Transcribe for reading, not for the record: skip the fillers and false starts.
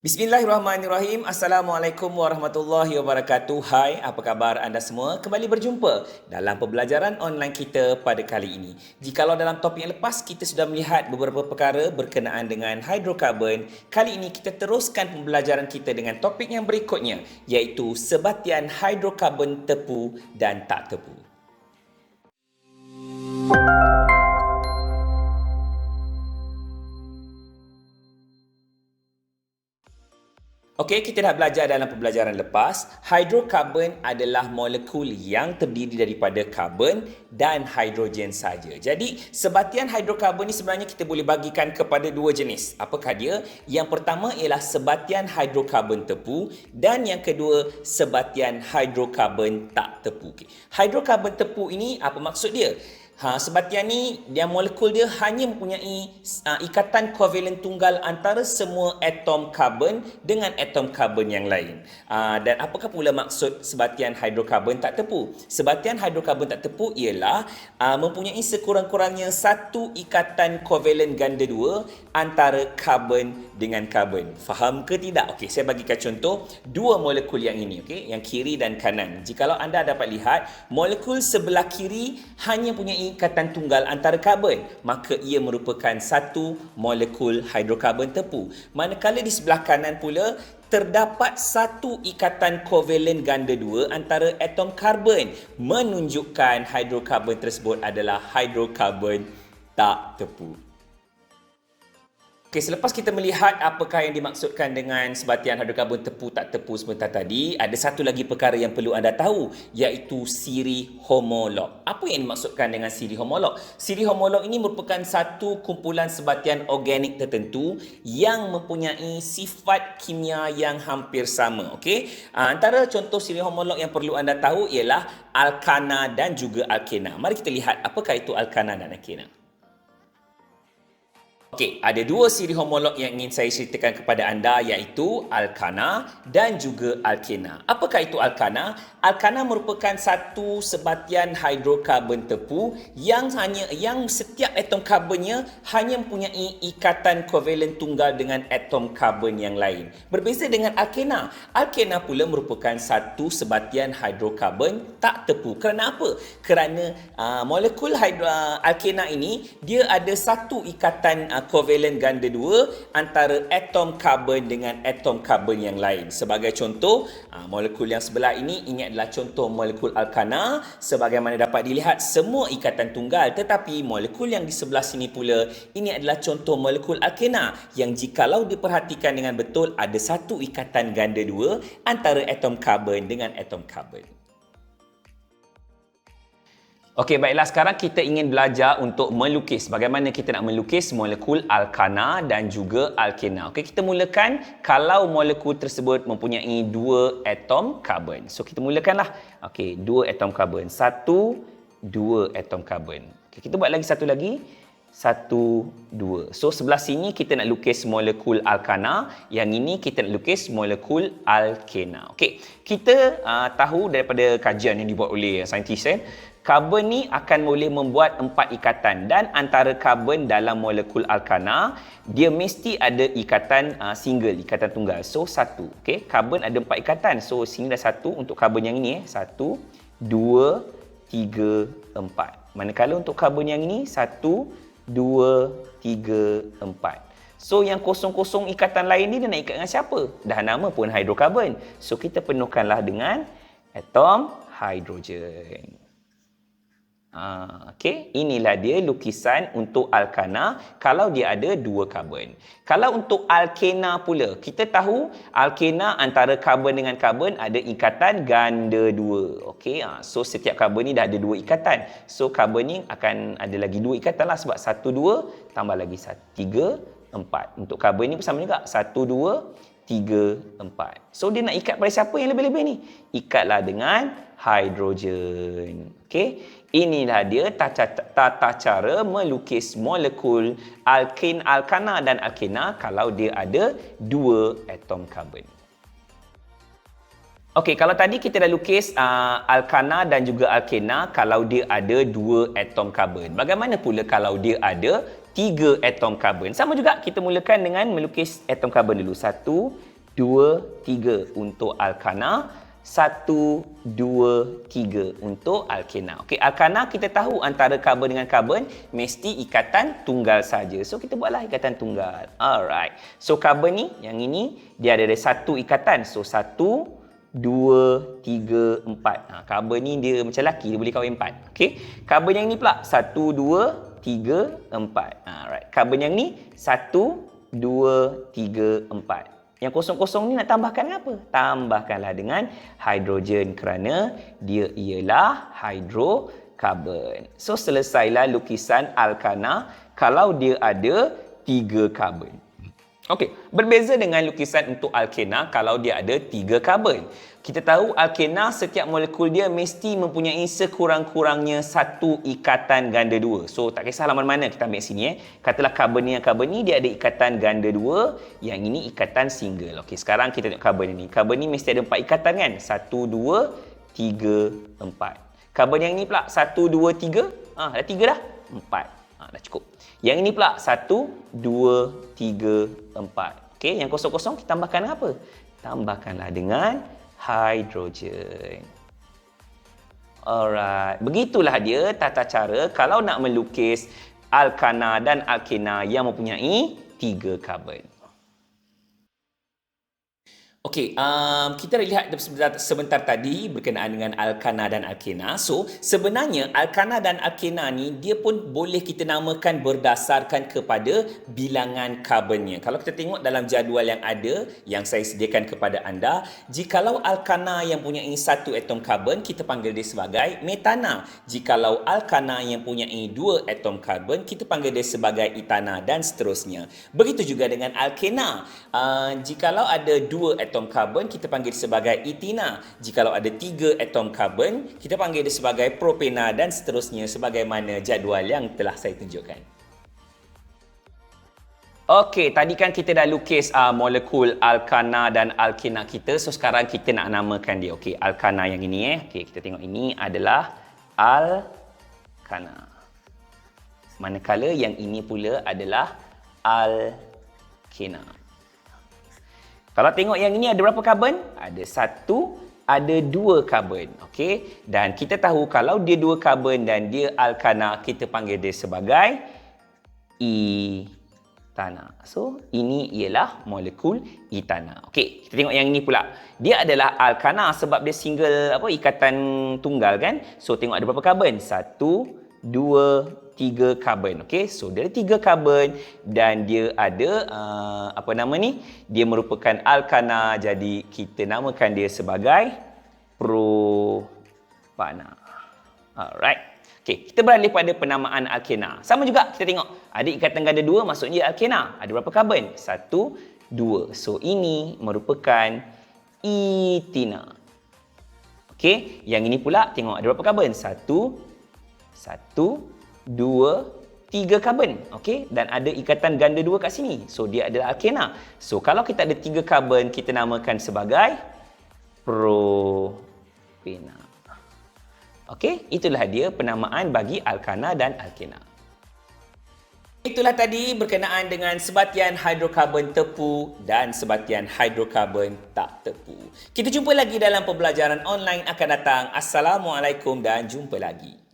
Bismillahirrahmanirrahim. Assalamualaikum warahmatullahi wabarakatuh. Hai, apa khabar anda semua? Kembali berjumpa dalam pembelajaran online kita pada kali ini. Jikalau dalam topik yang lepas kita sudah melihat beberapa perkara berkenaan dengan hidrokarbon, kali ini kita teruskan pembelajaran kita dengan topik yang berikutnya, iaitu sebatian hidrokarbon tepu dan tak tepu. Okey, kita dah belajar dalam pembelajaran lepas, hidrokarbon adalah molekul yang terdiri daripada karbon dan hidrogen saja. Jadi, sebatian hidrokarbon ni sebenarnya kita boleh bagikan kepada dua jenis. Apakah dia? Yang pertama ialah sebatian hidrokarbon tepu dan yang kedua sebatian hidrokarbon tak tepu. Okay. Hidrokarbon tepu ini apa maksud dia? Sebatian ni molekul dia hanya mempunyai ikatan kovalen tunggal antara semua atom karbon dengan atom karbon yang lain. Dan apakah pula maksud sebatian hidrokarbon tak tepu? Sebatian hidrokarbon tak tepu ialah mempunyai sekurang-kurangnya satu ikatan kovalen ganda dua antara karbon dengan karbon. Faham ke tidak? Okey, saya bagikan contoh dua molekul yang ini, okey, yang kiri dan kanan. Jikalau anda dapat lihat, molekul sebelah kiri hanya punya ikatan tunggal antara karbon, maka ia merupakan satu molekul hidrokarbon tepu. Manakala di sebelah kanan pula terdapat satu ikatan kovalen ganda dua antara atom karbon, menunjukkan hidrokarbon tersebut adalah hidrokarbon tak tepu. Okey, selepas kita melihat apakah yang dimaksudkan dengan sebatian hidrokarbon tepu tak tepu sebentar tadi, ada satu lagi perkara yang perlu anda tahu, iaitu siri homolog. Apa yang dimaksudkan dengan siri homolog? Siri homolog ini merupakan satu kumpulan sebatian organik tertentu yang mempunyai sifat kimia yang hampir sama. Okey, antara contoh siri homolog yang perlu anda tahu ialah alkana dan juga alkena. Mari kita lihat apakah itu alkana dan alkena. Okey, ada dua siri homolog yang ingin saya ceritakan kepada anda, iaitu alkana dan juga alkena. Apakah itu alkana? Alkana merupakan satu sebatian hidrokarbon tepu yang setiap atom karbonnya hanya mempunyai ikatan kovalen tunggal dengan atom karbon yang lain. Berbeza dengan alkena. Alkena pula merupakan satu sebatian hidrokarbon tak tepu. Kerana apa? Kerana molekul alkena ini dia ada satu ikatan kovalen ganda dua antara atom karbon dengan atom karbon yang lain. Sebagai contoh, molekul yang sebelah ini adalah contoh molekul alkana. Sebagaimana dapat dilihat, semua ikatan tunggal, tetapi molekul yang di sebelah sini pula, ini adalah contoh molekul alkena yang jikalau diperhatikan dengan betul ada satu ikatan ganda dua antara atom karbon dengan atom karbon. Okey, baiklah, sekarang kita ingin belajar untuk melukis. Bagaimana kita nak melukis molekul alkana dan juga alkena. Okey, kita mulakan kalau molekul tersebut mempunyai dua atom karbon. So, kita mulakanlah. Okey, dua atom karbon. Satu, dua atom karbon. Okey, kita buat lagi satu lagi. Satu, dua. So, sebelah sini kita nak lukis molekul alkana. Yang ini kita nak lukis molekul alkena. Okey, kita tahu daripada kajian yang dibuat oleh saintis, karbon ni akan boleh membuat empat ikatan, dan antara karbon dalam molekul alkana dia mesti ada ikatan single, ikatan tunggal. So, satu. Okey, karbon ada empat ikatan. So, sini dah satu untuk karbon yang ini. Satu, dua, tiga, empat. Manakala untuk karbon yang ini, satu, dua, tiga, empat. So, yang kosong-kosong ikatan lain ni dia nak ikat dengan siapa? Dah nama pun hidrokarbon. So, kita penuhkanlah dengan atom hidrogen. Okey, inilah dia lukisan untuk alkana kalau dia ada dua karbon. Kalau untuk alkena pula, kita tahu alkena antara karbon dengan karbon ada ikatan ganda dua. Okey, so setiap karbon ni dah ada dua ikatan. So karbon ni akan ada lagi dua ikatan lah, sebab satu, dua tambah lagi satu, tiga, empat. Untuk karbon ni pun sama juga, satu, dua, tiga, empat. So dia nak ikat pada siapa yang lebih-lebih ni? Ikatlah dengan hidrogen. Okey. Inilah dia tata cara melukis molekul alkana dan alkena kalau dia ada dua atom karbon. Okey, kalau tadi kita dah lukis alkana dan juga alkena kalau dia ada dua atom karbon. Bagaimana pula kalau dia ada 3 atom karbon. Sama juga kita mulakan dengan melukis atom karbon dulu. 1, 2, 3 untuk alkana. 1, 2, 3 untuk alkena. Okey, alkana kita tahu antara karbon dengan karbon mesti ikatan tunggal saja. So kita buatlah ikatan tunggal. Alright. So karbon ni, yang ini dia ada satu ikatan. So 1, 2, 3, 4. Karbon ni dia macam lelaki, dia boleh kahwin 4. Okey. Karbon yang ni pula 1, 2, 3, 4. Alright. Karbon yang ni 1, 2, 3, 4. Yang kosong-kosong ni nak tambahkan dengan apa? Tambahkanlah dengan hidrogen kerana dia ialah hidrokarbon. So selesailah lukisan alkana kalau dia ada 3 karbon. Okey, berbeza dengan lukisan untuk alkena kalau dia ada 3 karbon. Kita tahu alkena setiap molekul dia mesti mempunyai sekurang-kurangnya satu ikatan ganda 2. So tak kisahlah mana-mana kita ambil sini Katalah karbon ni dia ada ikatan ganda 2, yang ini ikatan single. Okey, sekarang kita tengok karbon ini. Karbon ni mesti ada 4 ikatan kan? 1, 2, 3, 4. Karbon yang ni pula 1, 2, 3. Dah 3 dah? 4. Dah cukup. Yang ini pula 1, 2, 3, 4. Okey, yang kosong-kosong kita tambahkan dengan apa? Tambahkanlah dengan hidrogen. Alright. Begitulah dia tata cara kalau nak melukis alkana dan alkena yang mempunyai 3 karbon. Okey, kita lihat sebentar tadi berkenaan dengan alkana dan alkena. So, sebenarnya alkana dan alkena ni dia pun boleh kita namakan berdasarkan kepada bilangan karbonnya. Kalau kita tengok dalam jadual yang ada, yang saya sediakan kepada anda, jikalau alkana yang punyai 1 atom karbon, kita panggil dia sebagai metana. Jikalau alkana yang punyai 2 atom karbon, kita panggil dia sebagai etana dan seterusnya. Begitu juga dengan alkena. Jikalau ada 2 atom karbon, kita panggil sebagai etina. Jikalau ada 3 atom karbon, kita panggil dia sebagai propena dan seterusnya sebagaimana jadual yang telah saya tunjukkan. Okey, tadi kan kita dah lukis molekul alkana dan alkena kita. So sekarang kita nak namakan dia. Okey, alkana yang ini Okey, kita tengok ini adalah alkana. Manakala yang ini pula adalah alkena. Kalau tengok yang ini ada berapa karbon? Ada 1, ada 2 karbon. Okey. Dan kita tahu kalau dia 2 karbon dan dia alkana, kita panggil dia sebagai etana. So, ini ialah molekul etana. Okey, kita tengok yang ini pula. Dia adalah alkana sebab dia single ikatan tunggal kan? So, tengok ada berapa karbon? 1, 2, 3 karbon. Okey, so dia ada 3 karbon dan dia ada dia merupakan alkana, jadi kita namakan dia sebagai propana. Alright. Okey, kita beralih pada penamaan alkena. Sama juga kita tengok ada ikatan ganda 2, maksudnya alkena. Ada berapa karbon? 1, 2. So ini merupakan etina. Okey, yang ini pula tengok ada berapa karbon? 1, 2, 3 karbon. Okey, dan ada ikatan ganda 2 kat sini. So dia adalah alkena. So kalau kita ada 3 karbon, kita namakan sebagai propena. Okey, itulah dia penamaan bagi alkana dan alkena. Itulah tadi berkenaan dengan sebatian hidrokarbon tepu dan sebatian hidrokarbon tak tepu. Kita jumpa lagi dalam pembelajaran online akan datang. Assalamualaikum dan jumpa lagi.